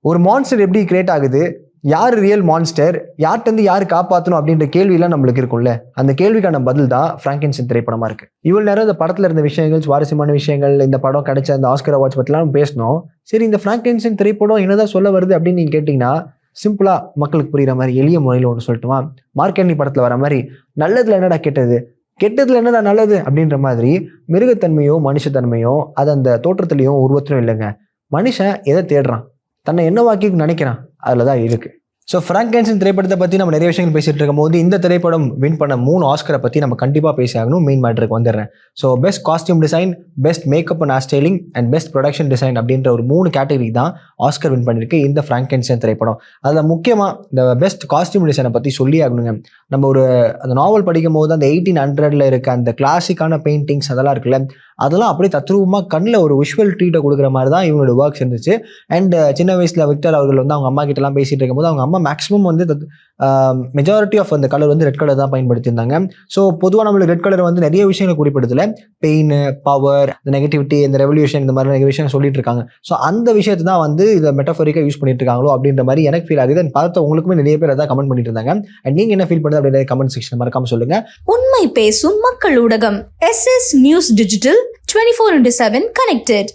ஒரு மான்ஸ்டர் எப்படி கிரியேட் ஆகுது, யார் ரியல் மான்ஸ்டர், யார்கிட்ட யார் காப்பாற்றணும் அப்படின்ற கேள்வியெல்லாம் நம்மளுக்கு இருக்கும்ல. அந்த கேள்விக்கான பதில் தான் ஃப்ராங்கென்ஸ்டைன் திரைப்படமா இருக்கு. இவ்வளவு நேரம் இந்த படத்துல இருந்த விஷயங்கள், சுவாரஸ்யமான விஷயங்கள், இந்த படம் கிடைச்ச அந்த ஆஸ்கர் அவார்ட்ஸ் பத்திலாம் பேசணும். சரி, இந்த ஃப்ராங்கென்ஸ்டைன் திரைப்படம் என்னதான் சொல்ல வருது அப்படின்னு நீங்க கேட்டீங்கன்னா, சிம்பிளா மக்களுக்கு புரியுற மாதிரி எளிய முறையில் ஒன்று சொல்லட்டுமா? மார்க் ஆண்டனி படத்துல வர மாதிரி நல்லதுல என்னடா கெட்டது, கெட்டதுல என்னடா நல்லது அப்படின்ற மாதிரி மிருகத்தன்மையோ மனுஷத்தன்மையோ அது அந்த தோற்றத்திலையும் உருவத்திலும் இல்லைங்க. மனுஷன் எதை தேடுறான், தன்னை என்னவாக்கி நினைக்கிறான், அதுலதான் இருக்கு. ஸோ ஃப்ராங்கென்ஸ்டைன் திரைப்படத்தை பற்றி நம்ம நிறைய விஷயங்கள் பேசிட்டு இருக்கும் போது இந்த திரைப்படம் வின் பண்ண 3 ஆஸ்கரை பற்றி நம்ம கண்டிப்பாக பேசி ஆகணும். மெயின் மேட்டருக்கு வந்துடுறேன். So best costume design, best makeup and hair styling and best production design அப்படின்ற ஒரு 3 கேட்டகரி தான் ஆஸ்கர் வின் பண்ணியிருக்கு இந்த ஃப்ராங்கென்ஸ்டைன் திரைப்படம். அதில் முக்கியமாக இந்த பெஸ்ட் காஸ்டியூம் டிசைனை பற்றி சொல்லி ஆகணுங்க. நம்ம ஒரு அந்த நாவல் படிக்கும் போது அந்த 1800 இருக்க அந்த கிளாசிக்கான பெயிண்டிங்ஸ் அதெல்லாம் இருக்குல்ல, அதெல்லாம் அப்படியே தத்ரூபமாக கண்ணில் ஒரு விஷுவல் ட்ரீட்டை கொடுக்குற மாதிரி தான் இவங்களோட ஒர்க்ஸ் இருந்துச்சு. அண்ட் சின்ன வயசில் விக்டர் அவர்கள் வந்து அவங்க அம்மா கிட்டலாம் பேசிகிட்டு இருக்கும்போது அவங்க அம்மா மேக்ஸிமம் வந்து மெஜாரிட்டி ஆஃப் அந்த கலர் வந்து ரெட் கலர் தான் பயன்படுத்தியிருந்தாங்க. ஸோ பொதுவாக நம்மளுக்கு ரெட் கலர் வந்து நிறைய விஷயங்களை குறிப்பிடுதுல, பெயின், பவர், இந்த நெகட்டிவிட்டி, இந்த ரெவல்யூஷன், இந்த மாதிரி நிறைய விஷயம் சொல்லிட்டு இருக்காங்க. ஸோ அந்த விஷயத்தை தான் வந்து இதை மெட்டஃபரிக்காக யூஸ் பண்ணிட்டு இருக்காங்களோ அப்படின்ற மாதிரி எனக்கு ஃபீல் ஆகுது. பார்த்த உங்களுக்குமே நிறைய பேர் அதான் கமெண்ட் பண்ணிட்டு இருந்தாங்க. அண்ட் நீங்கள் என்ன ஃபீல் பண்ணுறது அப்படின்ற கமெண்ட் செக்ஷன் மறக்காம சொல்லுங்க. உண்மை பேசும் மக்கள் ஊடகம் SS நியூஸ் டிஜிட்டல் 24/7 connected.